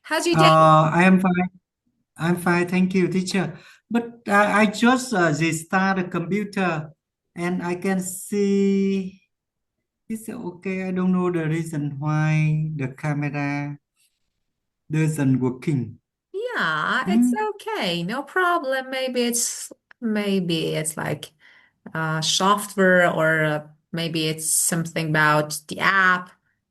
How's your day? I am fine. I'm fine. Thank you, teacher. But I just restart the computer and I can see it's okay. I don't know the reason why the camera doesn't working. Yeah, it's Hmm? okay. No problem. Maybe it's like software or maybe it's something about the app.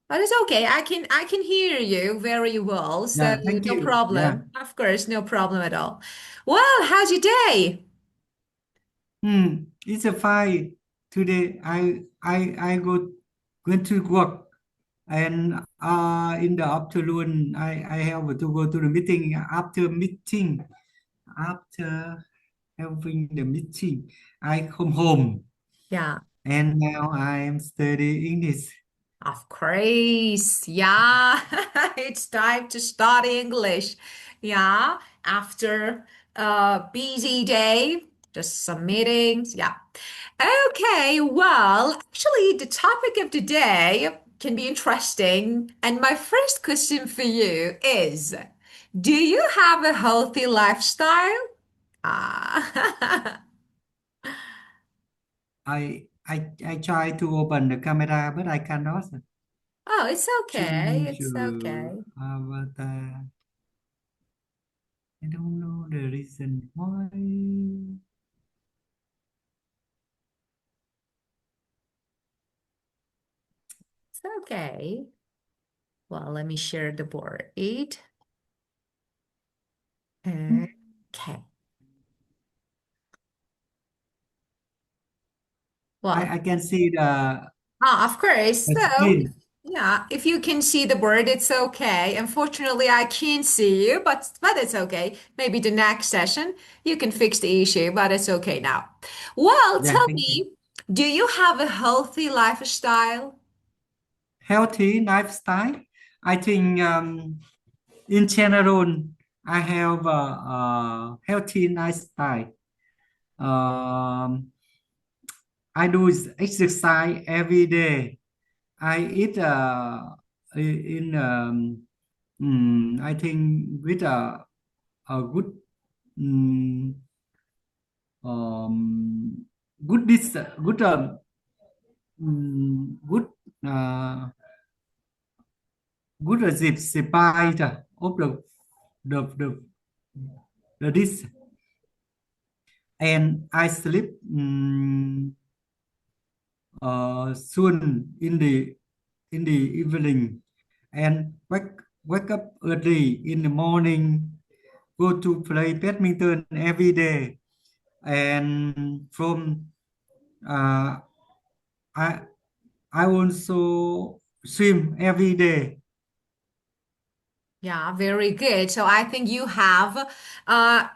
But it's okay. I can hear you very well, so Yeah, thank no you. Yeah. problem. Of course, no problem at all. Well, how's your day? It's a fine. Today I going to work and in the afternoon I have to go to the meeting after having the meeting, I come home Yeah. and now I am studying English. Of course, yeah, it's time to study English. Yeah, after a busy day, just some meetings. Yeah. Okay, well, actually, the topic of the day can be interesting. And my first question for you is, do you have a healthy lifestyle? Ah, I try to open the camera, but I cannot oh, it's okay. change It's okay. avatar. I don't know the reason why. It's okay. Well, let me share the board. Okay. Well, I can see of course. the So, screen. yeah, if you can see the board, it's okay. Unfortunately, I can't see you, but it's okay. Maybe the next session you can fix the issue, but it's okay now. Well, Yeah, tell thank you. me, do you have a healthy lifestyle? Healthy lifestyle. I think in general, I have a healthy lifestyle. Um, I do exercise every day. I eat in I think with a good um, good this good good uh, good dịp spite of the this and I sleep soon in the evening and wake up early in the morning, go to play badminton every day, and from uh, I I also swim every day. Yeah, very good. So I think you have a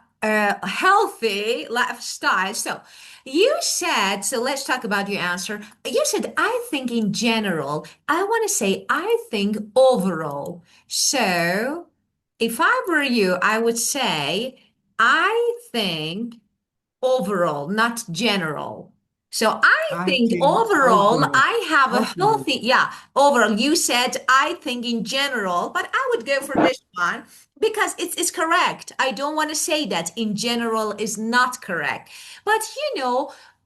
healthy lifestyle. So you said, so let's talk about your answer. You said, I think in general. I want to say, I think overall. So if I were you, I would say, I think overall, not general. So I I think think overall, overall, I have a overall, healthy, yeah, overall. You said I think in general, but I would go for this one because it's correct. I don't want to say that in general is not correct. But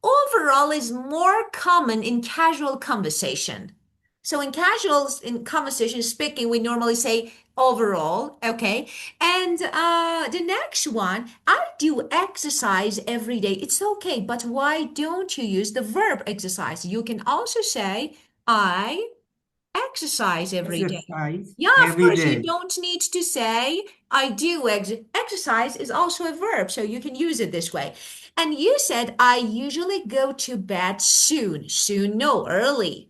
overall is more common in casual conversation. So in conversation speaking, we normally say overall, okay? And the next one, I do exercise every day. It's okay, but why don't you use the verb exercise? You can also say, I exercise every day. exercise Yeah, of every course, you day. don't need to say, I do exercise is also a verb, so you can use it this way. And you said, I usually go to bed soon. Soon, no, early.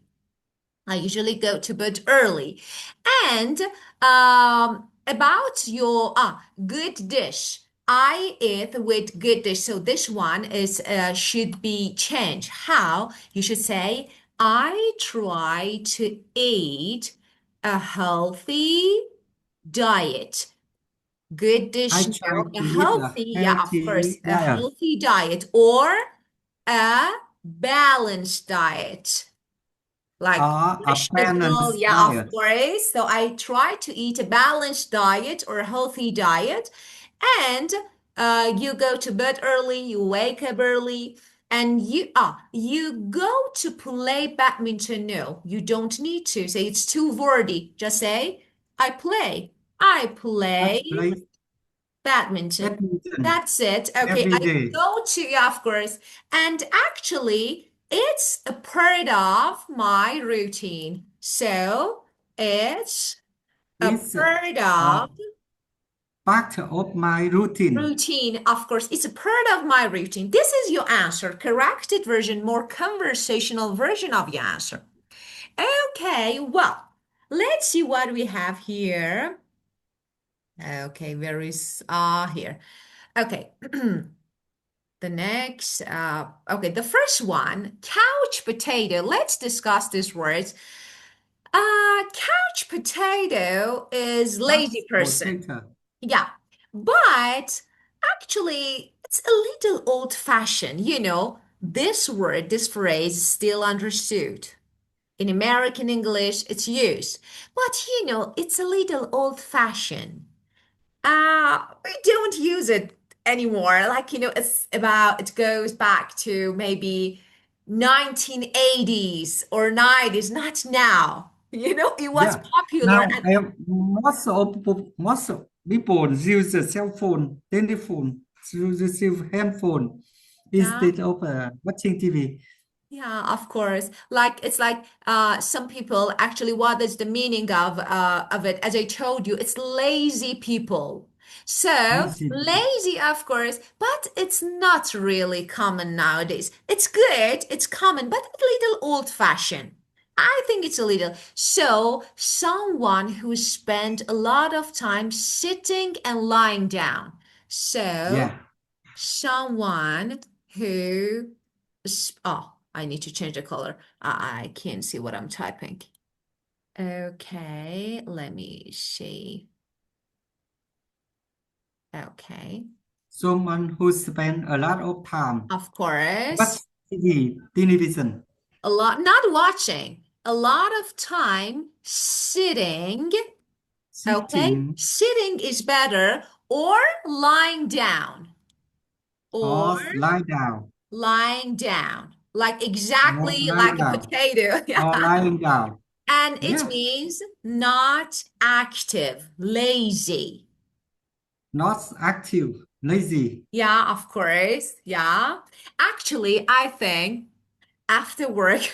I usually go to bed early. And about your good dish, I eat with good dish. So this one is should be changed. How? You should say, I try to eat a healthy diet. Good I dish, try a to eat a healthy, yeah, of course, healthy a diet. healthy diet or a balanced diet. like A vegetable, balanced yeah, of diet. course. So I try to eat a balanced diet or a healthy diet. And you go to bed early, you wake up early, and you go to play badminton. No, you don't need to say it's too wordy. Just say, I play. I I play play badminton. badminton That's it. Okay, every I day. go to, yeah, of course. And actually, it's a part of my routine. So it's a It's part a of part of my routine. routine. Of course, it's a part of my routine. This is your answer. Corrected version, more conversational version of your answer. Okay, well, let's see what we have here. Okay, where is here? Okay. The next, okay, the first one, couch potato. Let's discuss these words. Couch potato is Couch lazy person. potato. Yeah, but actually, it's a little old-fashioned. This word, this phrase is still understood. In American English, it's used, but it's a little old-fashioned. We don't use it anymore. Like, it goes back to maybe 1980s or 90s, not now. It was Yeah. popular Now, and most of people use the cell phone, telephone, use the handphone yeah. instead of watching TV. Yeah, of course. Like it's like some people actually what is the meaning of it? As I told you, it's lazy people. So Lazy people. lazy, of course, but it's not really common nowadays. It's good, it's common, but a little old-fashioned. I think it's a little. So someone who spent a lot of time sitting and lying down. So Yeah. someone who oh, I need to change the color. I can't see what I'm typing. Okay, let me see. Okay, Someone who spend a lot of time of watch course, TV, television, a lot, not watching, a lot of time sitting. Okay, sitting sitting is better, or lying down, or or lie down, lying down, like or exactly lie like a down, potato. Yeah. or lying down. And it Yeah. means not active, lazy. Not active, lazy. Yeah, of course. Yeah. Actually, I think after work,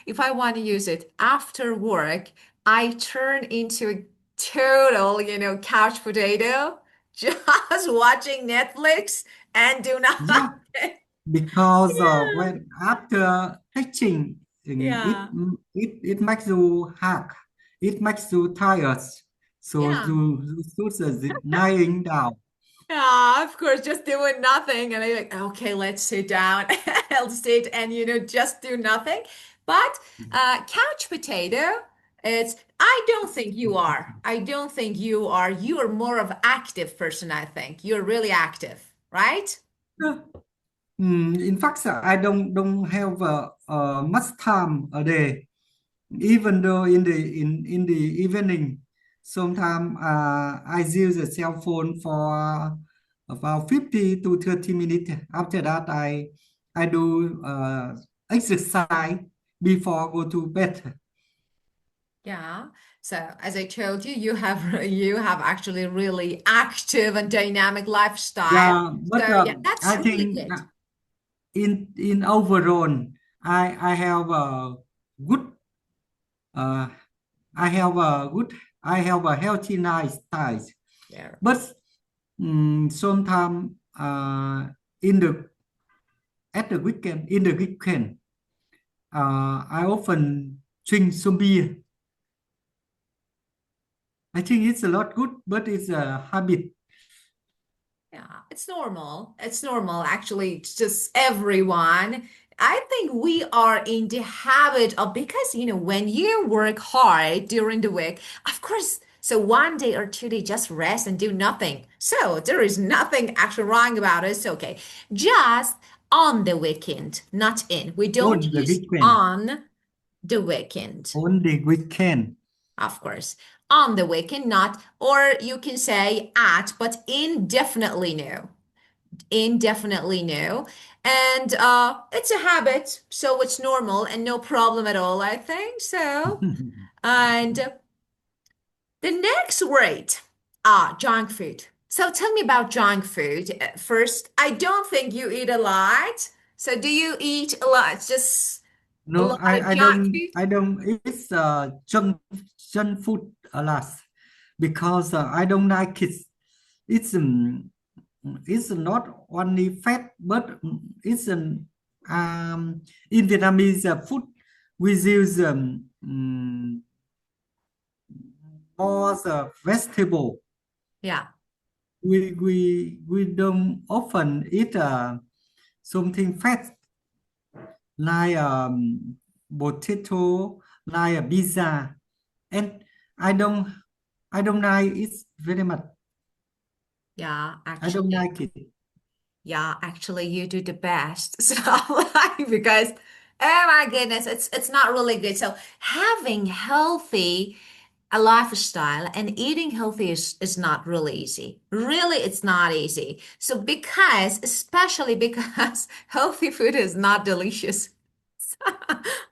if I want to use it after work, I turn into a total, couch potato, just watching Netflix and do Yeah. nothing. Because Yeah. when after teaching, Yeah. it makes you hack, it makes you tired. So Yeah. you should lying down. Yeah, of course, just doing nothing. And I'm like, okay, let's sit down. I'll sit and, just do nothing. But couch potato, I don't think you are. I don't think you are. You are more of active person, I think. You're really active, right? Yeah. In fact, I don't have much time a day. Even though in the evening, sometimes I use the cell phone for about 50 to 30 minutes. After that, I do exercise before go to bed. Yeah. So as I told you, you have actually really active and dynamic lifestyle. Yeah, but So yeah, that's I really think good. in overall, I have a good uh, I have a good I have a healthy lifestyle. Yeah. But sometimes in the in the weekend, I often drink some beer. I think it's a lot good, but it's a habit. Yeah, it's normal. It's normal. Actually, it's just everyone. I think we are in the habit of because when you work hard during the week, of course, so 1 day or 2 day just rest and do nothing. So there is nothing actually wrong about it. It's okay. Just on the weekend, not in. We don't On the use weekend, on. The weekend, Only weekend. of course. On the weekend, not, or you can say at, but indefinitely no. Indefinitely no. And it's a habit, so it's normal and no problem at all, I think. So, and the next word, junk food. So tell me about junk food. First, I don't think you eat a lot. So do you eat a lot? Just a No, lot of I junk don't food? I don't eat junk food a lot because I don't like it. It's it's not only fat, but it's an in Vietnamese food we use more vegetable. Yeah, We don't often eat something fat like potato, like a pizza, and I don't I don't like it very much. yeah, I don't actually. like it. Yeah, actually, you do the best. So, like, because oh my goodness, it's not really good. So, having healthy a lifestyle and eating healthy is not really easy. Really, it's not easy. So, because especially because healthy food is not delicious.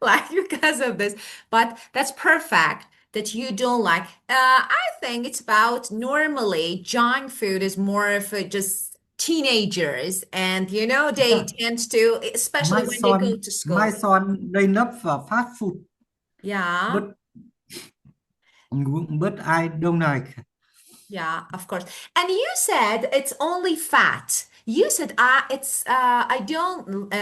Like because of this. But that's perfect that you don't like. I think it's about normally junk food is more of a just teenagers, and they Yeah, tend to, especially when they go to my school. son they love fast food, Yeah. but I don't like. Yeah, of course. And you said it's only fat. You said I don't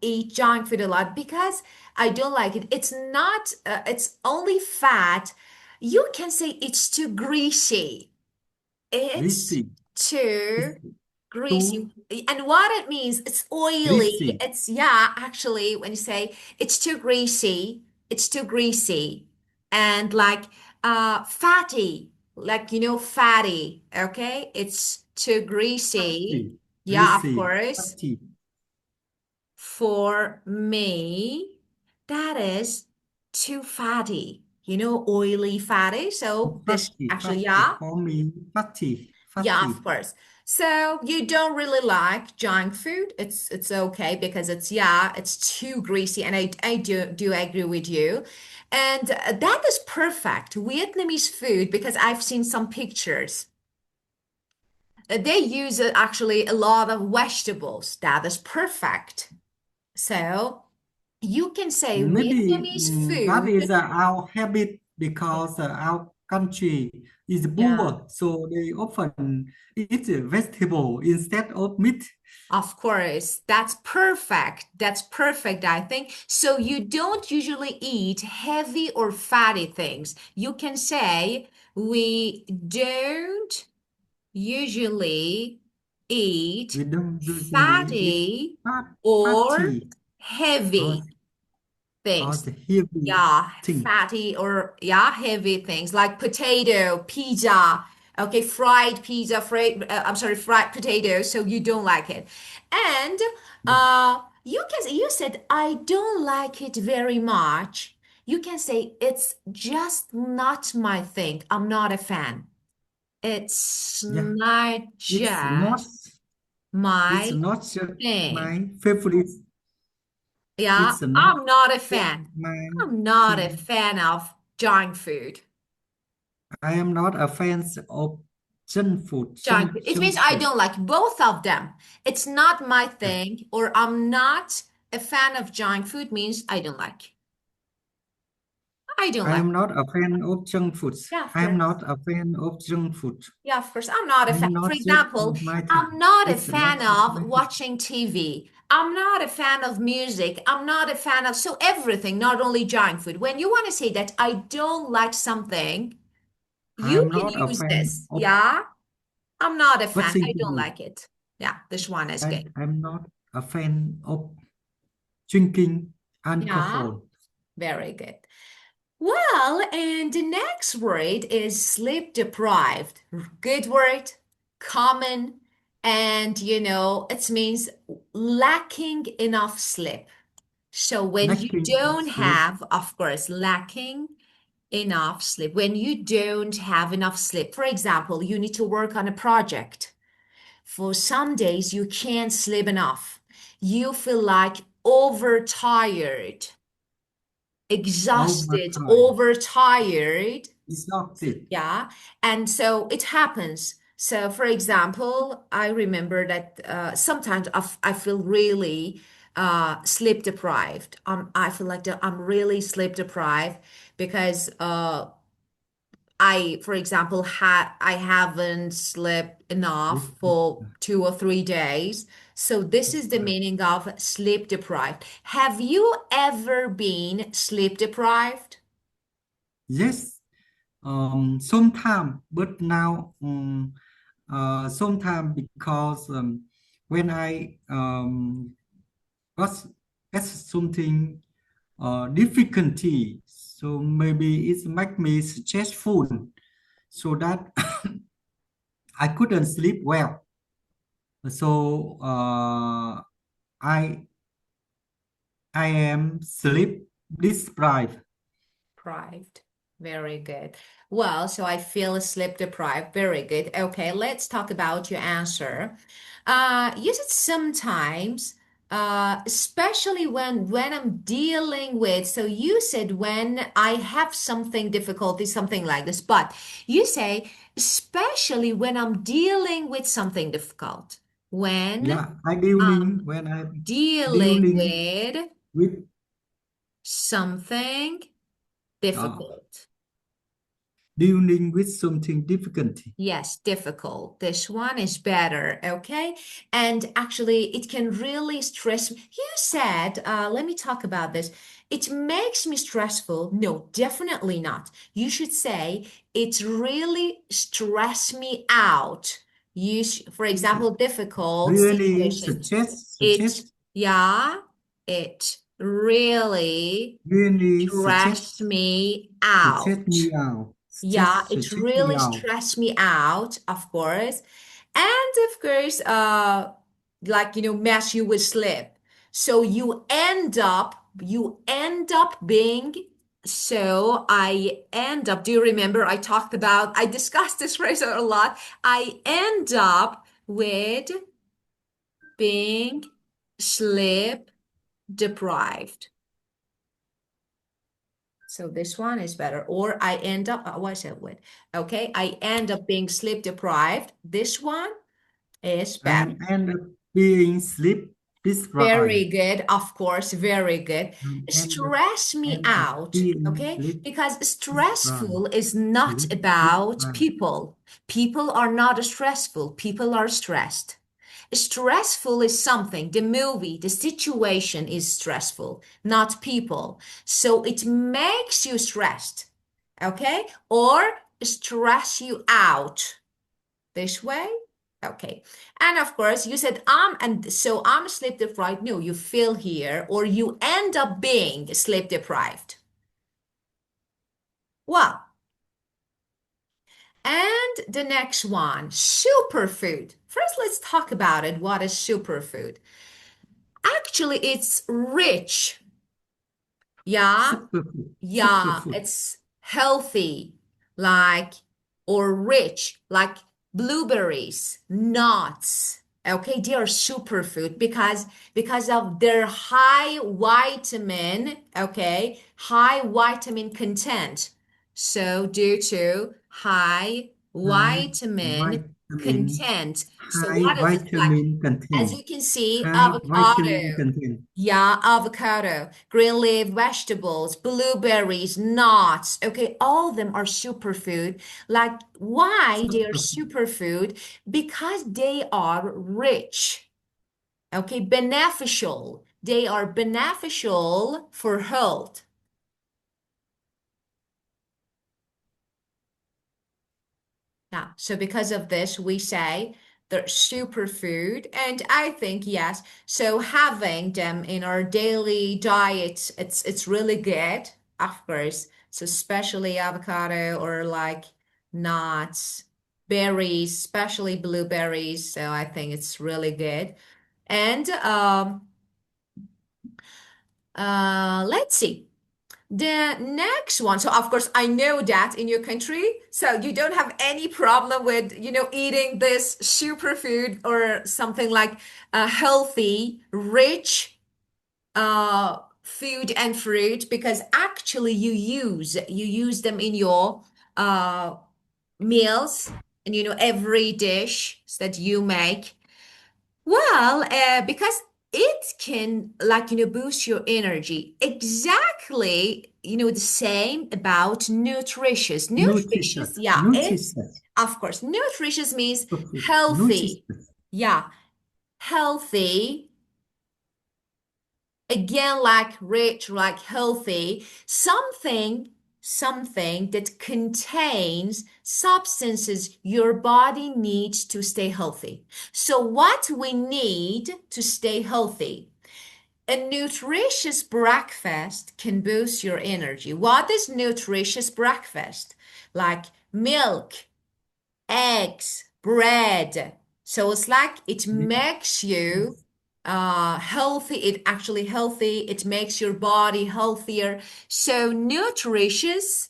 eat junk food a lot because I don't like it. It's not it's only fat. You can say it's too greasy. It's Greasy. It's too greasy. too And what it means, it's oily. greasy. It's, yeah, actually, when you say it's too greasy, it's too greasy. And like fatty, like fatty, okay? It's too greasy. Fatty. Yeah, of Greasy. course. Fatty. For me, that is too fatty. Oily fatty. So this Fatty. actually, Fatty. yeah. For me, fatty. Yeah, of Fatty. course. So you don't really like junk food. It's okay because it's, yeah, it's too greasy, and I do agree with you. And that is perfect. Vietnamese food, because I've seen some pictures. They use actually a lot of vegetables. That is perfect. So you can say Maybe Vietnamese that food. is our habit Yeah. because our country is Yeah. poor, so they often eat vegetable instead of meat. Of course, that's perfect. That's perfect, I think. So you don't usually eat heavy or fatty things. You can say we don't usually eat We don't usually eat fatty fat, or fatty or, heavy things. the heavy Yeah, thing. fatty or, yeah, heavy things like potato, pizza. Okay, fried pizza, I'm sorry, fried potatoes. So you don't like it, and Yeah, you said I don't like it very much. You can say it's just not my thing. I'm not a fan. It's yeah. not It's not. just It's my not just thing. my favorite. Yeah, It's not I'm not a just fan. my I'm not a thing. fan of junk food. I am not a fan of junk food. Junk food. It Junk means I food. don't like both of them. It's not my Yeah. thing, or I'm not a fan of junk food means I don't like. I don't I like. am not a fan of junk food. Yeah, of I am course. not a fan of junk food. Yeah, of course. I'm not a fan. I'm For not just example, my I'm thing. not a It's not fan just of my thing. watching TV. I'm not a fan of music. I'm not a fan of, so everything, not only junk food. When you want to say that I don't like something, I you am can not a use fan this. of Yeah, I'm not a fan. watching I don't TV. like it. Yeah, this one is good. I'm not a fan of drinking Yeah, alcohol. very good. Well, and the next word is sleep deprived. Good word, common, and it means lacking enough sleep. So when you lacking don't sleep. have, of course, lacking enough sleep, when you don't have enough sleep, for example, you need to work on a project. For some days, you can't sleep enough. You feel like overtired, exhausted, Overtime. overtired. Exhausted. Yeah. And so it happens. So, for example, I remember that sometimes I feel really sleep deprived. I feel like that I'm really sleep deprived because for example, I haven't slept enough for 2 or 3 days. So this is the meaning of sleep deprived. Have you ever been sleep deprived? Yes, sometime, but now, sometime because when I got got something difficulty, so maybe it make me stressful, so that I couldn't sleep well. So I am sleep deprived. Deprived. Very good. Well, so I feel sleep deprived. Very good. Okay, let's talk about your answer. You said sometimes, especially when I'm dealing with, so you said when I have something difficulty, something like this, but you say especially when I'm dealing with something difficult. When Yeah, I I'm dealing when I dealing dealing with with something uh, difficult. dealing with something difficulty. Yes, difficult. This one is better, okay? And actually, it can really stress me. You said, let me talk about this. It makes me stressful. No, definitely not. You should say, it really stress me out. For It's example, difficult really situation. It, suggest yeah, it really stress suggest me suggest out. me out. Yeah, it Suggest me really out. stressed me out, of course. And of course, like, mess you with sleep. So you end up being, so I end up, do you remember I discussed this phrase a lot. I end up with being sleep deprived. So this one is better. Or I end up, what is it with? Okay, I end up being sleep deprived. This one is better. And end up being sleep Very deprived. good, of course, very good. And Stress me end up out, being okay? sleep Because deprived. stressful is not Sleep about deprived. people. People are not stressful, people are stressed. Stressful is something, the movie, the situation is stressful, not people. So it makes you stressed, okay? Or stress you out this way. Okay. And of course, you said and so I'm sleep deprived. No, you feel here, or you end up being sleep deprived. Well, and the next one, superfood. First, let's talk about it. What is superfood? Actually, it's rich. Yeah. Superfood. Yeah, Superfood. it's healthy, like, or rich, like blueberries, nuts. Okay, they are superfood because of their high vitamin, okay, high vitamin content. So due to high High vitamin vitamin. content. So High what is it like? vitamin As content. you can see, High vitamin avocado. content. Yeah, avocado, green leaf vegetables, blueberries, nuts. Okay, all of them are superfood. Like, why they are Superfood. superfood? Because they are rich. Okay, beneficial. They are beneficial for health. Yeah, so because of this, we say they're superfood. And I think, yes, so having them in our daily diet, it's really good, of course. So especially avocado or like nuts, berries, especially blueberries. So I think it's really good. And Let's see. The next one. So of course, I know that in your country, so you don't have any problem with, eating this superfood or something like healthy, rich food and fruit because actually you use them in your uh meals and every dish that you make. Well, because it can like boost your energy. Exactly, the same about nutritious. Nutritious, Nutritious. yeah, it's Nutritious. of course nutritious means healthy. Nutritious. Yeah, healthy. Again, like rich, like healthy, something that contains substances your body needs to stay healthy. So what we need to stay healthy? A nutritious breakfast can boost your energy. What is nutritious breakfast? Like milk, eggs, bread. So it's like it makes you Yes. healthy. It actually healthy. It makes your body healthier. So nutritious,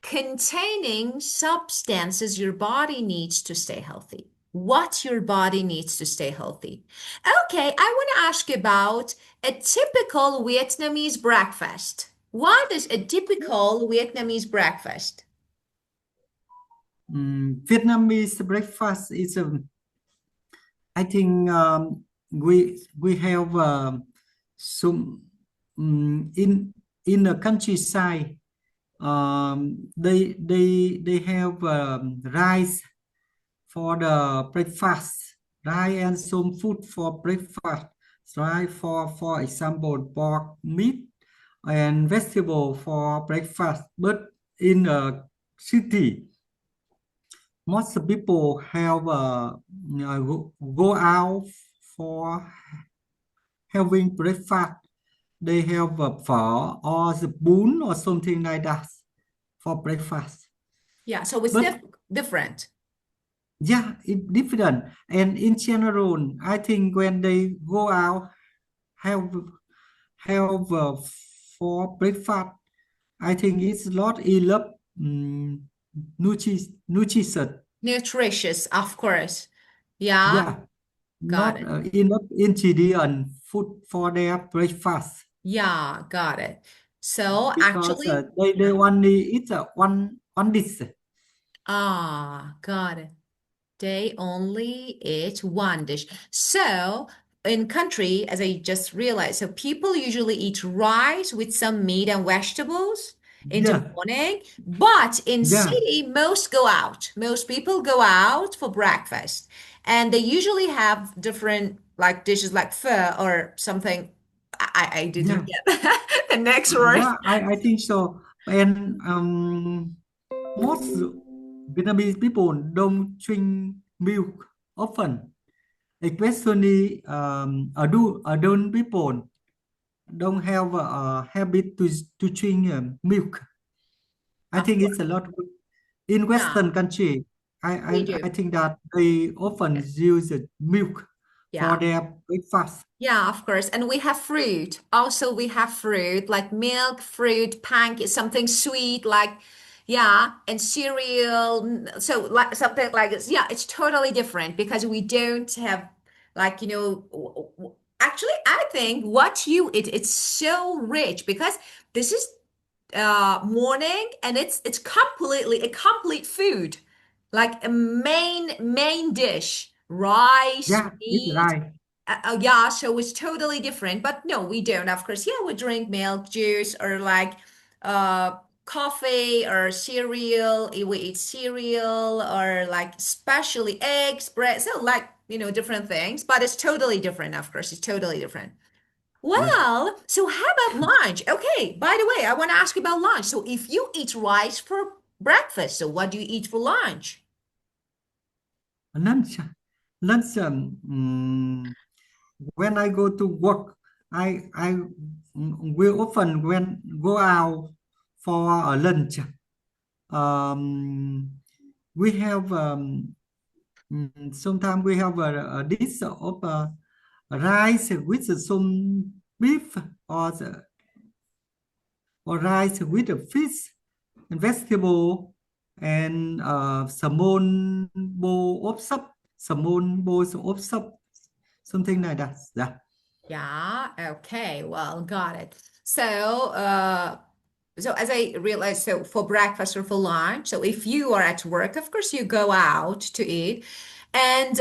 containing substances your body needs to stay healthy. What your body needs to stay healthy. Okay, I want to ask about a typical Vietnamese breakfast. What is a typical Vietnamese breakfast? Vietnamese breakfast is I think we have some in the countryside. They have rice for the breakfast, rice and some food for breakfast, right? For example, pork, meat, and vegetable for breakfast. But in a city, most people have go out for having breakfast. They have a phở or the bún or something like that for breakfast. Yeah, so it's But different. yeah, it's different. And in general, I think when they go out have have for breakfast, I think it's not enough nutrition. Nutritious, of course. Yeah, Yeah, got not it. enough ingredient food for their breakfast Yeah, got it. So because actually, they only eat one dish. got it. They only eat one dish. So in country, as I just realized, so people usually eat rice with some meat and vegetables in the Yeah, morning, but in yeah, city, most go out. Most people go out for breakfast, and they usually have different like dishes like pho or something. I didn't yeah, get the next word. yeah. I think so. And most Vietnamese people don't drink milk often, especially adult people don't have a habit to drink milk. I Of think course. it's a lot in Yeah, Western country. we I do. think that they often use milk for Yeah. their breakfast. Yeah, of course. And we have fruit. Also, we have fruit like milk, fruit, pancake, something sweet like, yeah, and cereal. So, like something like this. Yeah, it's totally different because we don't have, like, actually, I think what you eat, it's so rich because this is morning and it's completely a complete food, like a main dish, rice, Yeah, it's meat. right. Yeah, so it's totally different. But no, we don't. Of course, yeah, we drink milk, juice, or like uh, coffee or cereal. We eat cereal or like especially eggs, bread. So like different things. But it's totally different. Of course, it's totally different. Yeah. Well, so how about lunch? Okay, by the way, I want to ask you about lunch. So if you eat rice for breakfast, so what do you eat for lunch? Lunch, lunch. When I go to work, I will often when go out for a lunch. Um, we have sometimes we have a dish of rice with some. beef or the, or rice with a fish and vegetable and salmon bowl of soup, salmon bowls of soup, something like that. Yeah. Yeah, okay, well, got it. So as I realized, so for breakfast or for lunch, so if you are at work, of course you go out to eat, and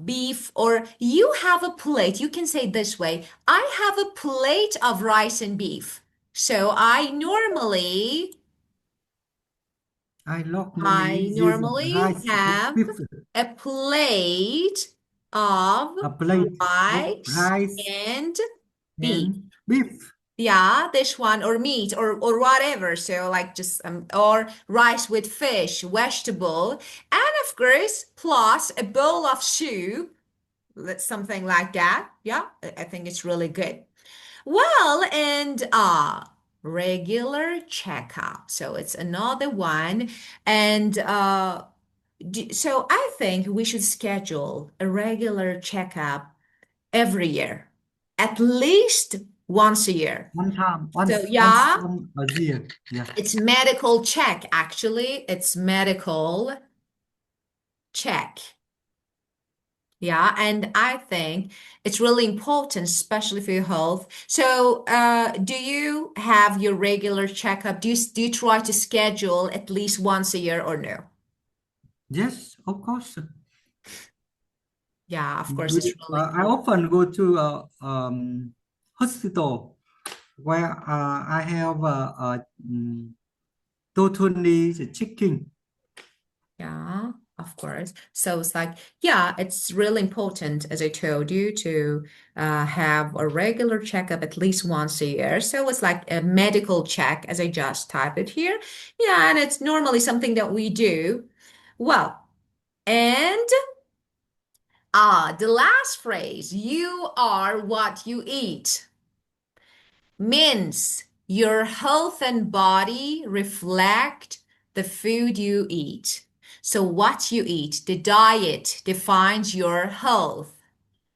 beef, or you have a plate, you can say it this way, I have a plate of rice and beef. So Normally I use normally rice with have beef, a plate of a plate of rice rice and beef. and beef. Yeah, this one, or meat, or whatever. So like just or rice with fish, vegetable, and of course plus a bowl of soup, something like that. Yeah, I think it's really good. Well, and regular checkup. So it's another one, and so I think we should schedule a regular checkup every year, at least once a year. One time, So once yeah, on a year. Yeah. it's medical check actually. It's medical check. Yeah, and I think it's really important, especially for your health. So, do you have your regular checkup? Do you try to schedule at least once a year or no? Yes, of course. Yeah, of course, it's really I important. often go to a hospital where I have totally checking. Yeah, of course. So it's like, yeah, it's really important, as I told you, to have a regular checkup at least once a year. So it's like a medical check, as I just typed it here. Yeah, and it's normally something that we do. Well, and the last phrase, you are what you eat, means your health and body reflect the food you eat. So, what you eat, the diet defines your health.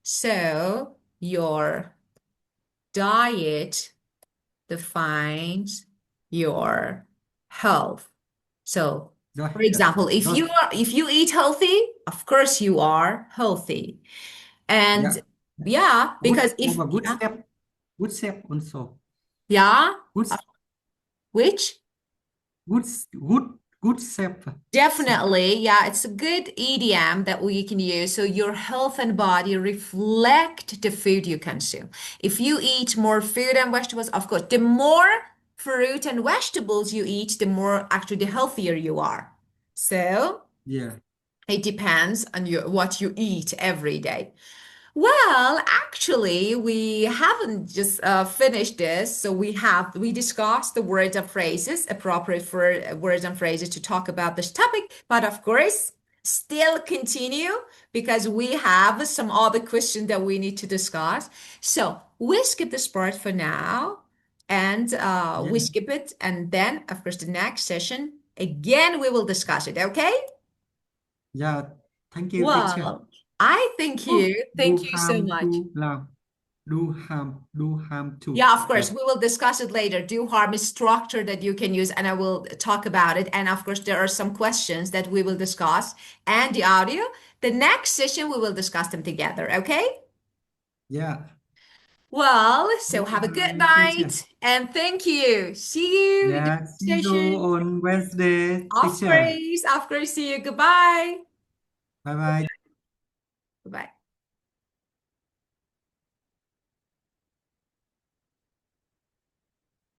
So, your diet defines your health. So, Rồi, for example, rồi. if you eat healthy, of course you are healthy. And Yeah. yeah, Good because if have a good yeah, step. Good step also. yeah, Good which good good good step. definitely, yeah, it's a good idiom that we can use. So your health and body reflect the food you consume. If you eat more fruit and vegetables, of course, the more fruit and vegetables you eat, the more actually the healthier you are. So Yeah. it depends on what you eat every day. Well, actually, we haven't just finished this. So we discussed the words and phrases appropriate for words and phrases to talk about this topic. But of course, still continue because we have some other questions that we need to discuss. So we skip this part for now, and Yeah. we skip it, and then of course the next session again we will discuss it. Okay? Yeah. Thank you, teacher. Well, I thank Oh, you. do Thank you so harm much. to làm. Do harm to. Yeah, of course, Yeah. we will discuss it later. Do harm is structure that you can use, and I will talk about it. And of course, there are some questions that we will discuss and the audio. The next session, we will discuss them together. Okay? Yeah. Well, so Bye have a good bye, teacher. night and thank you. See you in the Yeah. next See you session. on Wednesday, Of teacher. course, of course. See you. Goodbye. Bye bye.